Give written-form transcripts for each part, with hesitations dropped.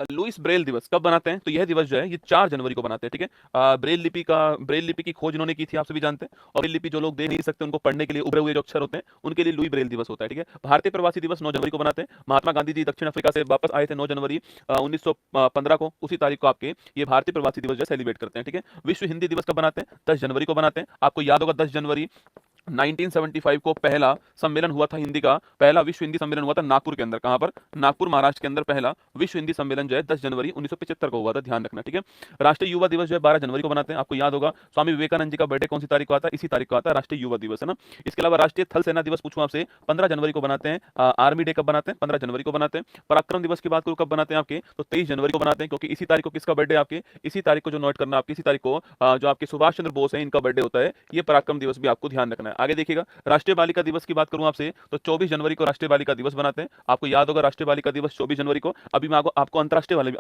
Lewis Braille दिवस कब बनाते हैं? तो यह दिवस जो है ये 4 जनवरी को बनाते हैं, ठीक है? ब्रेल लिपि की खोज इन्होंने की थी, आप सभी जानते हैं। और ब्रेल लिपि जो लोग देख नहीं सकते उनको पढ़ने के लिए उभरे हुए जो अक्षर होते हैं उनके लिए लुई ब्रेल दिवस होता है, ठीक है? भारतीय प्रवासी दिवस 9 जनवरी को बनाते हैं। महात्मा गांधी जी दक्षिण अफ्रीका से वापस आए थे 9 जनवरी 1915 को, उसी तारीख को आपके ये भारतीय प्रवासी दिवस जो सेलिब्रेट करते हैं, ठीक है? विश्व हिंदी दिवस कब बनाते हैं? 10 जनवरी को बनाते हैं। आपको याद होगा 10 जनवरी 1975 को पहला सम्मेलन हुआ था हिंदी का, पहला विश्व हिंदी सम्मेलन हुआ था नागपुर के अंदर। कहां पर? नागपुर महाराष्ट्र के अंदर पहला विश्व हिंदी सम्मेलन जो है 10 जनवरी 1975 को हुआ था, ध्यान रखना, ठीक है? राष्ट्रीय युवा दिवस जो है 12 जनवरी को बनाते हैं। आपको याद होगा स्वामी विवेकानंद जी का बर्थडे कौन सी तारीख को आता है? इसी तारीख को आता है, राष्ट्रीय युवा दिवस, है ना? इसके अलावा राष्ट्रीय थल सेना दिवस पूछूं आपसे, 15 जनवरी को बनाते हैं। आर्मी डे कब बनाते हैं? 15 जनवरी को बनाते हैं। पराक्रम दिवस की बात करूं कब बनाते हैं आपके? तो 23 जनवरी को बनाते हैं, क्योंकि इसी तारीख को किसका बर्थडे आपके? इसी तारीख को जो नोट करना आपकी, इसी तारीख को जो आपके सुभाष चंद्र बोस है इनका बर्थडे होता है। ये पराक्रम दिवस भी आपको ध्यान रखना है। आगे देखिएगा, राष्ट्रीय बालिका दिवस की बात करूं आपसे तो 24 जनवरी को राष्ट्रीय बालिका दिवस बनाते हैं। आपको याद होगा राष्ट्रीय बालिका दिवस 24 जनवरी को। अभी मैं आपको अंतर्राष्ट्रीय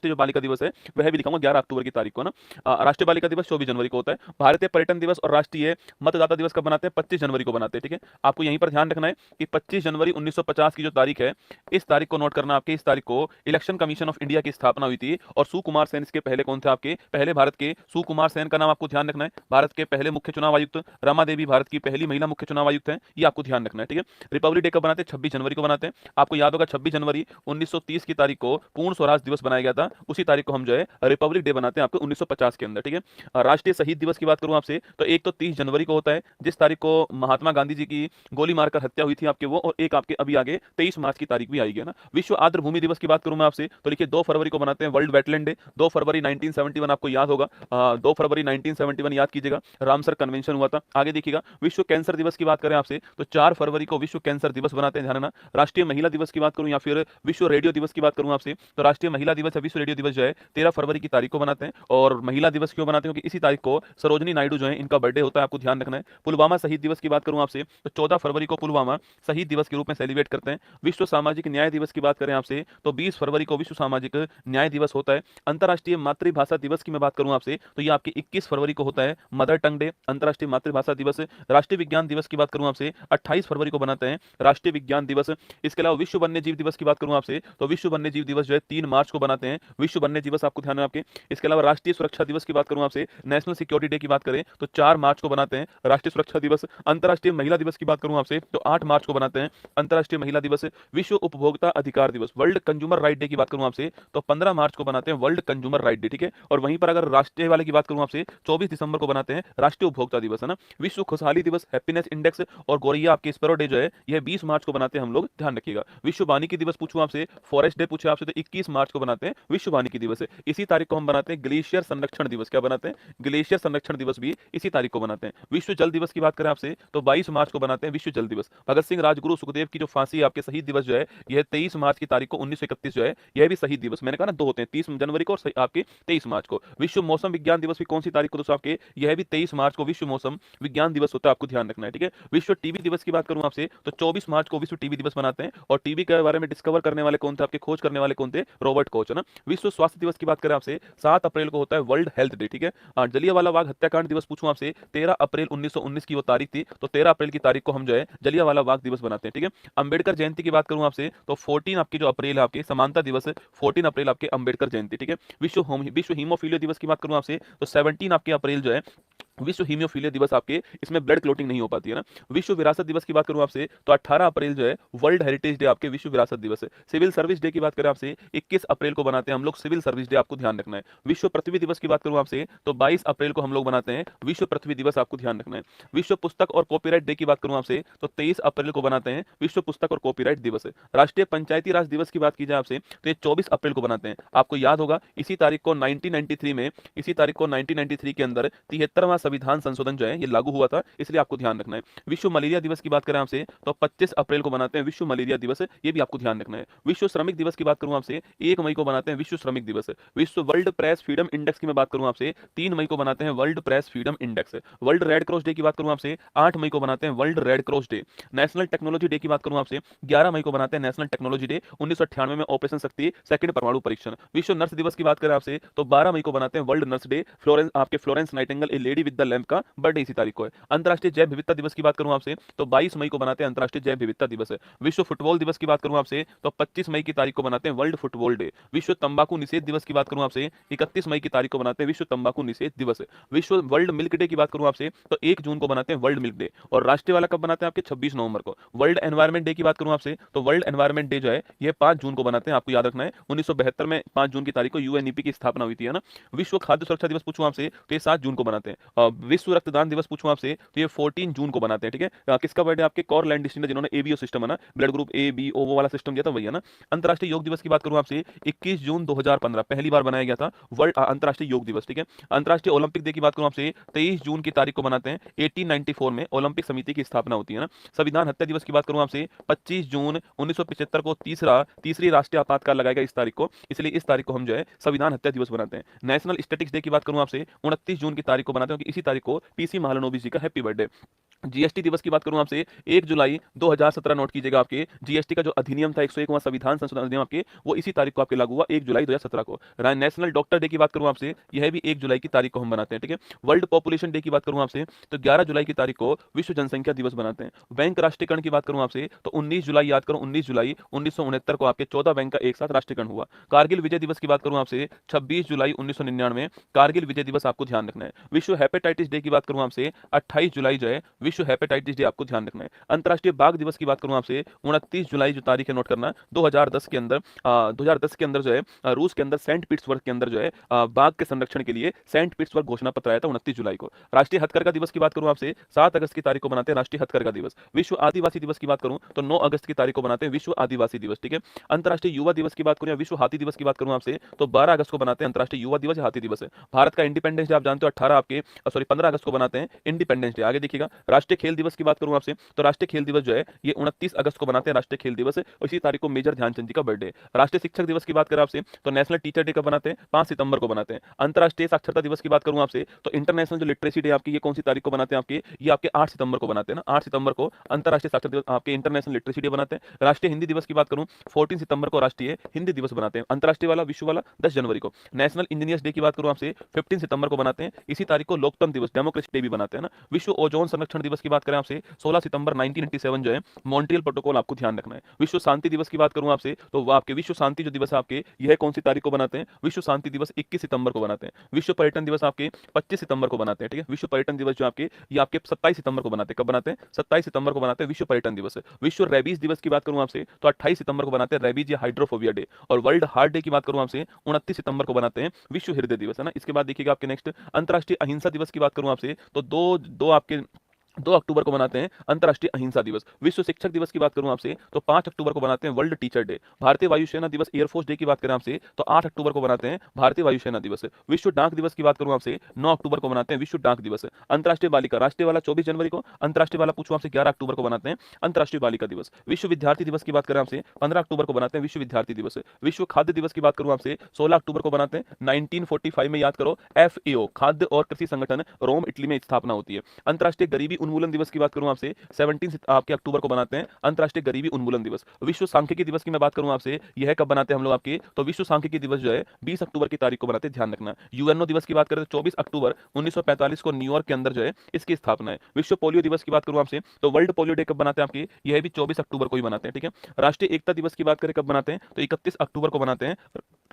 जो बालिका दिवस है वह भी दिखाऊंगा 11 अक्टूबर की तारीख को ना। राष्ट्रीय बालिका दिवस 24 जनवरी को होता है। भारतीय पर्यटन दिवस और राष्ट्रीय मतदाता दिवस कब बनाते हैं? 25 जनवरी को बनाते हैं, ठीक है? आपको यहीं पर ध्यान रखना है कि 25 जनवरी 1950 की जो तारीख है, इस तारीख को नोट करना आपके। इस तारीख को इलेक्शन कमीशन ऑफ इंडिया की स्थापना हुई थी और सुकुमार सेन इसके पहले कौन थे आपके? पहले भारत के सुकुमार सेन का नाम आपको ध्यान रखना है। भारत के पहले मुख्य चुनाव आयुक्त। रमा देवी भारत की पहली महिला मुख्य चुनाव आयुक्त है, ये आपको ध्यान रखना है, ठीक है? रिपब्लिक डे कब बनाते हैं? 26 जनवरी को बनाते हैं। आपको याद होगा 26 जनवरी 1930 की तारीख को पूर्ण स्वराज दिवस बनाया गया था, उसी तारीख को हम जो है रिपब्लिक डे बनाते हैं आपको 1950 के अंदर, ठीक है? राष्ट्रीय शहीद दिवस की बात करूं आपसे तो एक तो 30 जनवरी को होता है, जिस तारीख को महात्मा गांधी जी की गोली मारकर हत्या हुई थी आपके वो, और एक आपके अभी आगे 23 मार्च की तारीख भी आएगी, है ना? विश्व आर्द्र भूमि दिवस की बात करूं मैं आपसे तो लिखिए 2 फरवरी को बनाते हैं वर्ल्ड वेटलैंड डे। 2 फरवरी 1971 आपको याद होगा, 2 फरवरी 1971 याद कीजिएगा, रामसर कन्वेंशन हुआ था। आगे देखिएगा, विश्व कैंसर दिवस की बात करें आपसे तो 4 फरवरी को विश्व कैंसर दिवस बनाते हैं, ध्यान रखना। राष्ट्रीय महिला दिवस की बात करूं या फिर विश्व रेडियो दिवस की बात करूं आपसे तो राष्ट्रीय महिला दिवस या विश्व रेडियो दिवस जो है 13 फरवरी की तारीख को बनाते हैं। और महिला दिवस क्यों बनाते हैं? क्योंकि इसी तारीख को सरोजनी नायडू जो है इनका बर्थडे होता है, आपको ध्यान रखना है। पुलवामा शहीद दिवस की बात करूं आपसे तो 14 फरवरी को पुलवामा शहीद दिवस के रूप में सेलिब्रेट करते हैं। विश्व सामाजिक न्याय दिवस की बात करें आपसे तो 20 फरवरी को विश्व सामाजिक न्याय दिवस होता है। अंतर्राष्ट्रीय मातृभाषा दिवस की मैं बात करूं आपसे तो ये आपके 21 फरवरी को होता है, मदर टंग डे, अंतर्राष्ट्रीय मातृभाषा दिवस। राष्ट्रीय विज्ञान दिवस की बात करूं आपसे 28 फरवरी को बनाते हैं, राष्ट्रीय विज्ञान दिवस। इसके अलावा विश्व वन्य जीव दिवस की बात करूं आपसे तो विश्व वन्य जीव दिवस जो है 3 मार्च को बनाते हैं, विश्व वन्य दिवस आपको ध्यान है आपके। इसके अलावा राष्ट्रीय सुरक्षा दिवस की बात करूं आपसे, नेशनल सिक्योरिटी डे की बात करें तो 4 मार्च को बनाते हैं, राष्ट्रीय सुरक्षा दिवस। अंतर्राष्ट्रीय महिला दिवस की बात करूं आपसे तो 8 मार्च को बनाते हैं, अंतर्राष्ट्रीय महिला दिवस। विश्व उपभोक्ता अधिकार दिवस, वर्ल्ड कंज्यूमर राइट डे की बात करूं आपसे तो 15 मार्च को बनाते हैं वर्ल्ड कंज्यूमर राइट डे, ठीक है? और वहीं पर अगर राष्ट्रीय वाले की बात करूं आपसे 24 दिसंबर को बनाते हैं राष्ट्रीय उपभोक्ता दिवस, है ना? विश्व खुशहाली दिवस, हैप्पीनेस इंडेक्स और गोरैया आपके स्पैरो डे जो है यह 20 मार्च को बनाते हैं हम लोग, ध्यान रखिएगा। विश्व वानिकी दिवस पूछूं आपसे, फॉरेस्ट डे पूछे आपसे तो 21 मार्च को बनाते हैं विश्व वानिकी दिवस। इसी तारीख को हम बनाते हैं ग्लेशियर संरक्षण दिवस। क्या बनाते हैं? ग्लेशियर संरक्षण दिवस भी इसी तारीख को बनाते हैं। विश्व जल दिवस की बात करें आपसे तो 22 मार्च को बनाते हैं विश्व जल दिवस। भगत सिंह राजगुरु सुखदेव की जो फांसी आपके शहीद दिवस जो है यह 23 मार्च की तारीख को 1931 जो है यह भी शहीद दिवस। मैंने कहा ना 2 होते हैं, 30 जनवरी को और आपके 23 मार्च को। विश्व मौसम विज्ञान दिवस भी कौन सी तारीख को दोस्तों आपके? यह भी 23 मार्च को विश्व मौसम विज्ञान दिवस होता है, आपको ध्यान रखना है, ठीक है? विश्व टीबी दिवस की बात करूं आपसे तो 24 मार्च को विश्व टीबी दिवस मनाते हैं। और टीबी के बारे में डिस्कवर करने वाले कौन थे आपके? खोज करने वाले कौन थे? रॉबर्ट कोच, है ना? विश्व स्वास्थ्य दिवस की बात करें आपसे 7 अप्रैल को होता है वर्ल्ड हेल्थ डे, ठीक है? जलियांवाला बाग हत्याकांड दिवस पूछूं आपसे 13 अप्रैल 1919 की वो तारीख थी, तो 13 अप्रैल की तारीख को हम जो है जलियांवाला बाग दिवस बनाते हैं, ठीक है? अंबेडकर जयंती की बात करूं आपसे तो 14 आपकी जो अप्रैल है आपके समानता दिवस, 14 अप्रैल आपके अंबेडकर जयंती, ठीक है? विश्व हीमोफीलिया दिवस की बात करूं आपसे तो 17 आपके अप्रैल जो है विश्व हीमोफीलिया दिवस, आपके इसमें ब्लड क्लोटिंग नहीं हो पाती है ना। विश्व विरासत दिवस की बात करूं आपसे तो 18 अप्रैल जो है वर्ल्ड हेरिटेज डे आपके विश्व विरासत दिवस है। सिविल सर्विस डे की बात करें आपसे 21 अप्रैल को बनाते हैं हम लोग सिविल सर्विस डे, आपको ध्यान रखना है। विश्व पृथ्वी दिवस की बात करूं आपसे तो 22 अप्रैल को हम लोग बनाते हैं विश्व पृथ्वी दिवस, आपको ध्यान रखना है। विश्व पुस्तक और कॉपीराइट डे की बात करूं आपसे तो 23 अप्रैल को बनाते हैं विश्व पुस्तक और कॉपीराइट दिवस। राष्ट्रीय पंचायती राज दिवस की बात की जाए आपसे तो ये 24 अप्रैल को बनाते हैं। आपको याद होगा इसी तारीख को 1993 के अंदर 73वां संविधान संशोधन जो है ये लागू हुआ था, इसलिए आपको ध्यान रखना है। विश्व मलेरिया दिवस की बात करें आपसे तो 25 अप्रैल को बनाते हैं विश्व मलेरिया दिवस, ये भी आपको ध्यान रखना है। विश्व श्रमिक दिवस की बात करूं आपसे 1 मई को बनाते हैं विश्व श्रमिक दिवस। विश्व वर्ल्ड प्रेस फ्रीडम इंडेक्स की मैं बात करूं आपसे 3 मई को बनाते हैं world press freedom index. World red cross day की बात करूं आपसे 8 मई को बनाते हैं world red cross day. National technology day की बात करूं आपसे 11 मई को बनाते हैं नेशनल टेक्नोलॉजी डे। 1998 में ऑपरेशन शक्ति सेकंड परमाणु परीक्षण। विश्व नर्स दिवस की बात करें आपसे तो 12 मई को बनाते हैं world nurse day. Florence Nightingale A lady with the lamp का बर्थडे इसी तारीख को है। अंतर्राष्ट्रीय जैव विविधता दिवस की बात करूं आपसे तो 22 मई को बनाते हैं अंतर्राष्ट्रीय जैव विविधता दिवस है। विश्व फुटबॉल दिवस की बात करूं आपसे तो 25 मई की तारीख को बनाते हैं वर्ल्ड फुटबॉल डे। विश्व तंबाकू निषेध दिवस की बात करूं आपसे 31 मई की तारीख को बनाते हैं विश्व तंबाकू निषेध दिवस। विश्व वर्ल्ड मिल्क डे की बात करूं आपसे तो 1 जून को बनाते हैं वर्ल्ड मिल्क डे। और राष्ट्रीय वाला कब बनाते हैं आपके 26 नवंबर को। वर्ल्ड एनवायरमेंट डे की बात करूं आपसे तो वर्ल्ड एनवायरमेंट डे जो है ये 5 जून को बनाते हैं, आपको याद रखना है। 1972 में 5 जून की तारीख को यूएनईपी की स्थापना हुई थी, है ना। विश्व खाद्य सुरक्षा दिवस पूछूं आपसे तो ये 7 जून को बनाते हैं। और विश्व रक्तदान दिवस पूछूं आपसे तो ये 14 जून को बनाते हैं, ठीक है। किसका बर्थडे आपके कॉरलैंड डिस्टिन जिन्होंने एबीओ सिस्टम है ना, blood group A B O वो वाला सिस्टम दिया था, वही है ना। अंतर्राष्ट्रीय योग दिवस की बात करूं आपसे 21 जून 2015 पहली बार बनाया गया था वर्ल्ड अंतर्राष्ट्रीय योग दिवस, ठीक है। अंतर्राष्ट्रीय ओलंपिक डे की बात करूं आपसे 23 जून की तारीख को बनाते हैं। 1894 में ओलंपिक समिति की स्थापना होती है ना। संविधान हत्या दिवस की बात करूं आपसे 25 जून 1975 को तीसरी राष्ट्रीय आपातकाल लगाया गया इस तारीख को, इसलिए इस तारीख को हम जो है संविधान हत्या दिवस बनाते हैं। नेशनल स्टैटिक्स डे की बात करूं आपसे 29 जून की तारीख को बनाते हैं, क्योंकि इसी तारीख को पीसी महालनोबिस जी का हैप्पी बर्थडे। जीएसटी दिवस की बात करूं आपसे 1 जुलाई 2017 नोट कीजिएगा, आपके जीएसटी का जो अधिनियम था 101वां संविधान संशोधन अधिनियम आपके वो इसी तारीख को आपके लागू हुआ 1 जुलाई 2017 को। नेशनल डॉक्टर डे की बात करूं आपसे यह भी 1 जुलाई की तारीख को हम बनाते हैं, ठीक है। वर्ल्ड पॉपुलेशन डे की बात करूं आपसे तो 11 जुलाई की तारीख को विश्व जनसंख्या दिवस बनाते हैं। बैंक राष्ट्रीयकरण की बात करूं आपसे तो 19 जुलाई याद करो, 19 जुलाई 1969 को आपके 14 बैंक का एक साथ राष्ट्रीयकरण हुआ। कारगिल विजय दिवस की बात करूं आपसे 26 जुलाई 1999 कारगिल विजय दिवस आपको ध्यान रखना है। विश्व हेपेटाइटिस डे की बात करूं आपसे 28 जुलाई जो है विश्व हेपेटाइटिस डे आपको ध्यान रखना है। अंतर्राष्ट्रीय बाघ दिवस की बात करूं आपसे 29 जुलाई जो तारीख है नोट करना, 2010 के अंदर जो है रूस के अंदर सेंट पीटर्सबर्ग के अंदर जो है बाघ के संरक्षण के लिए सेंट पीटर्सबर्ग घोषणा पत्र आया था 29 जुलाई को। राष्ट्रीय हथकरघा दिवस की बात करूं आपसे 7 अगस्त की तारीख को बनाते हैं राष्ट्रीय हथकरघा दिवस। विश्व आदिवासी दिवस की बात करूं तो 9 अगस्त की तारीख को बनाते हैं विश्व आदिवासी दिवस, ठीक है। अंतर्राष्ट्रीय युवा दिवस की बात करूं या विश्व हाथी दिवस की बात करूं आपसे तो 12 अगस्त को बनाते हैं अंतर्राष्ट्रीय युवा दिवस या हाथी दिवस है। भारत का इंडिपेंडेंस डे आप जानते हो 15 अगस्त को बनाते हैं इंडिपेंडेंस डे। आगे देखिएगा राष्ट्रीय खेल दिवस की बात करूं आपसे तो राष्ट्रीय खेल दिवस जो है ये 29 अगस्त को बनाते हैं राष्ट्रीय खेल दिवस है। इसी तारीख को मेजर ध्यानचंद जी का बर्थडे। राष्ट्रीय शिक्षक दिवस की बात करें आपसे तो नेशनल टीचर डे कब बनाते हैं 5 सितंबर को बनाते हैं। अंतर्राष्ट्रीय साक्षरता दिवस की बात करूं आपसे तो इंटरनेशनल जो लिटरेसी डे आपकी ये कौन सी तारीख को बनाते हैं आपके, ये आपके 8 सितंबर को बनाते हैं ना। 8 सितंबर को अंतर्राष्ट्रीय साक्षरता दिवस आपके इंटरनेशनल लिटरेसी डे बनाते हैं। राष्ट्रीय हिंदी दिवस की बात करूं 14 सितंबर को राष्ट्रीय हिंदी दिवस बनाते हैं। अंतर्राष्ट्रीय वाला विश्व वाला 10 जनवरी को। नेशनल इंजीनियर्स डे की बात करूं आपसे 15 सितंबर को बनाते हैं। इसी तारीख को लोकतंत्र दिवस डेमोक्रेसी डे भी बनाते हैं ना। विश्व ओजोन संरक्षण दिवस की बात करें आपसे 16 सितंबर 1987 जो है मॉन्ट्रियल प्रोटोकॉल आपको ध्यान रखना है। विश्व शांति दिवस की बात करूं आपसे तो वो आपके विश्व शांति जो दिवस है आपके यह कौन सी तारीख को बनाते हैं, विश्व शांति दिवस 21 सितंबर को बनाते हैं। विश्व पर्यटन दिवस आपके 25 सितंबर को बनाते हैं, ठीक है। विश्व पर्यटन दिवस जो आपके ये आपके 27 सितंबर को बनाते हैं। कब बनाते हैं 27 सितंबर को बनाते हैं विश्व पर्यटन दिवस। विश्व रेबीज दिवस की बात करूं आपसे तो 28 सितंबर को बनाते हैं रेबीज या हाइड्रोफोबिया डे। और वर्ल्ड हार्ट डे की बात करूं आपसे 29 सितंबर को बनाते हैं विश्व हृदय दिवस, है ना। इसके बाद देखिएगा आपके नेक्स्ट अंतर्राष्ट्रीय अहिंसा दिवस की बात करूं आपसे तो 2 अक्टूबर को बनाते हैं अंतर्राष्ट्रीय अहिंसा दिवस। विश्व शिक्षक दिवस की बात करूं आपसे तो 5 अक्टूबर को बनाते हैं वर्ल्ड टीचर डे। भारतीय वायुसेना दिवस एयरफोर्स डे की बात करें आपसे तो 8 अक्टूबर को बनाते हैं भारतीय वायुसेना दिवस। विश्व डाक दिवस की बात करूं आपसे 9 अक्टूबर को बनाते हैं विश्व डाक दिवस। अंतर्राष्ट्रीय बालिका राष्ट्रीय वाला 24 जनवरी को, अंतर्राष्ट्रीय वाला पूछूं आपसे 11 अक्टूबर को बनाते हैं अंतर्राष्ट्रीय बालिका दिवस। विश्व विद्यार्थी दिवस की बात करें आपसे 15 अक्टूबर को बनाते हैं विश्व विद्यार्थी दिवस। विश्व खाद्य दिवस की बात करूं आपसे 16 अक्टूबर को बनाते हैं। 1945 में याद करो FAO खाद्य और कृषि संगठन रोम इटली में स्थापना होती है। अंतर्राष्ट्रीय गरीबी उन्मूलन दिवस की बात करूं आपसे 17 आपके अक्टूबर को बनाते हैं अंतर्राष्ट्रीय गरीबी उन्मूलन दिवस। विश्व सांख्यिकी दिवस की मैं बात करूं आपसे यह कब बनाते हैं हम लोग आपके तो विश्व सांख्यिकी दिवस जो है 20 अक्टूबर की तारीख को बनाते हैं, ध्यान रखना। यूएनओ दिवस की बात करें तो 24 अक्टूबर 1945 को न्यूयॉर्क के अंदर जो है इसकी स्थापना है। विश्व पोलियो दिवस की बात करूं आपसे तो वर्ल्ड पोलियो डे कब बनाते हैं आपके, यह भी 24 अक्टूबर को ही बनाते हैं, ठीक है। राष्ट्रीय एकता दिवस की बात करें कब बनाते हैं तो 31 अक्टूबर को बनाते हैं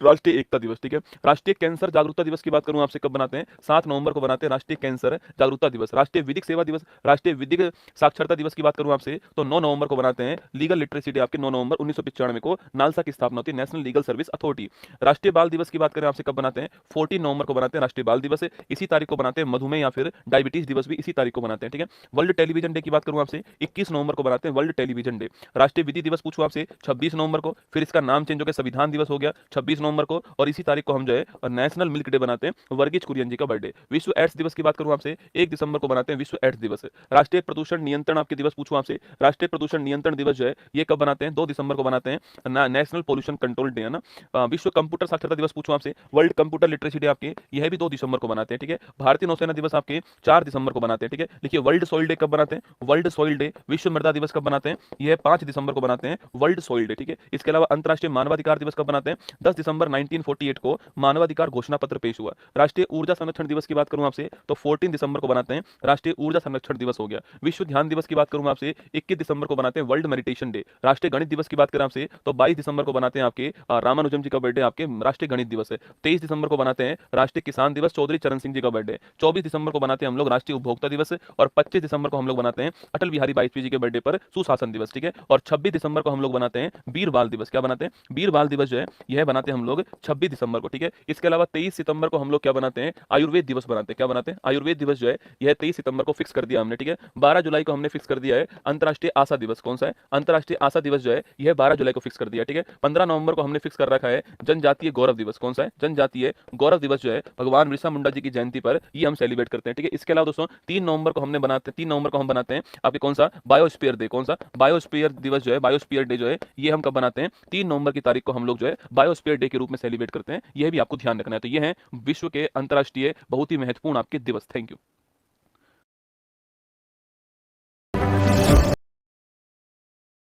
राष्ट्रीय एकता दिवस, ठीक है। राष्ट्रीय कैंसर जागरूकता दिवस की बात करूं आपसे कब बनाते हैं 7 नवंबर को बनाते हैं राष्ट्रीय कैंसर जागरूकता दिवस। राष्ट्रीय विधिक सेवा दिवस राष्ट्रीय विधिक साक्षरता दिवस की बात करूं आपसे तो 9 नवंबर को बनाते हैं। लीगल लिटरेसी डे आपके 9 नवंबर 1995 को नालसा की स्थापना होती है, नेशनल लीगल सर्विस अथॉरिटी। राष्ट्रीय बाल दिवस की बात करें आपसे कब बनाते हैं 14 नवंबर को बनाते हैं राष्ट्रीय बाल दिवस। इसी तारीख को बनाते हैं मधुमेह या फिर डायबिटीज दिवस भी इसी तारीख को बनाते हैं, ठीक है। वर्ल्ड टेलीविजन डे की बात करूं आपसे 21 नवंबर को बनाते हैं वर्ल्ड टेलीविजन डे। राष्ट्रीय विधि दिवस पूछूं आपसे 26 नवंबर को, फिर इसका नाम चेंज हो गया संविधान दिवस हो गया 26 नवंबर को। और इसी तारीख को हम जो है नेशनल मिल्क डे बनाते हैं वर्गीज कुरियन जी का बर्थडे। विश्व एड्स दिवस की बात करूं आपसे 1 दिसंबर को बनाते हैं विश्व एड्स दिवस। दिवस है। राष्ट्रीय प्रदूषण नियंत्रण आपके दिवस पूछूं आपसे, राष्ट्रीय प्रदूषण नियंत्रण दिवस जो है ये कब बनाते हैं? 2 दिसंबर को बनाते हैं। नेशनल पोल्यूशन कंट्रोल डे है ना। विश्व कंप्यूटर साक्षरता दिवस पूछूं आपसे, वर्ल्ड कंप्यूटर लिटरेसी डे आपके यह भी 2 दिसंबर को बनाते हैं, ठीक है। भारतीय नौसेना दिवस आपके 4 दिसंबर को बनाते हैं, ठीक है। देखिए वर्ल्ड सॉइल डे कब बनाते हैं? वर्ल्ड सॉइल डे, विश्व मृदा दिवस कब बनाते हैं? यह 5 दिसंबर को बनाते हैं, वर्ल्ड सॉइल डे, ठीक है। इसके अलावा अंतर्राष्ट्रीय मानवाधिकार दिवस कब बनाते हैं? 10 दिसंबर 1948 को मानवाधिकार घोषणा पत्र पेश हुआ। राष्ट्रीय ऊर्जा संरक्षण दिवस की बात करूं आपसे तो 14 दिसंबर को बनाते हैं, राष्ट्रीय ऊर्जा संरक्षण दिवस हो गया। विश्व ध्यान दिवस की बात करूं आपसे 21 दिसंबर को बनाते हैं, वर्ल्ड मेडिटेशन डे। राष्ट्रीय गणित दिवस की बात करें आपसे तो 22 दिसंबर को बनाते हैं आपके रामानुजम जी का बर्थडे, आपके राष्ट्रीय गणित दिवस है। 23 दिसंबर को बनाते हैं राष्ट्रीय किसान दिवस, चौधरी चरण सिंह जी का बर्थडे। 24 दिसंबर को बनाते हैं हम लोग राष्ट्रीय उपभोक्ता दिवस, और 25 दिसंबर को हम लोग बनाते हैं अटल बिहारी वाजपेयी जी के बर्थडे पर सुशासन दिवस, ठीक है। और 26 दिसंबर को हम लोग बनाते हैं वीर बाल दिवस। क्या बनाते हैं? वीर बाल दिवस जो है यह बनाते हैं हम लोग 26 दिसंबर को, ठीक है। इसके अलावा 23 सितंबर को हम लोग क्या बनाते हैं? आयुर्वेद दिवस बनाते हैं। क्या बनाते हैं? आयुर्वेद दिवस जो है यह 23 सितंबर को फिक्स कर दिया हमने, ठीक है। 12 जुलाई को हमने फिक्स कर दिया है अंतर्राष्ट्रीय आशा दिवस। कौन सा है? अंतर्राष्ट्रीय आशा दिवस जो है यह 12 जुलाई को फिक्स कर दिया, ठीक है। 15 नवंबर को हमने फिक्स कर रखा है जनजातीय गौरव दिवस। कौन सा है? जनजातीय गौरव दिवस जो है भगवान बिरसा मुंडा जी की जयंती पर ये हम सेलिब्रेट करते हैं, ठीक है। इसके अलावा दोस्तों 3 नवंबर को हमने बनाते हैं, 3 नवंबर को हम बनाते हैं आपके कौन सा? Biosphere day. कौन सा? बायोस्फीयर दिवस जो है, बायोस्फीयर डे जो है ये हम कब बनाते हैं? 3 नवंबर की तारीख को हम लोग जो है बायोस्फीयर डे के रूप में सेलिब्रेट करते हैं। यह भी आपको ध्यान रखना है। तो ये है विश्व के अंतर्राष्ट्रीय बहुत ही महत्वपूर्ण आपके दिवस। Thank you.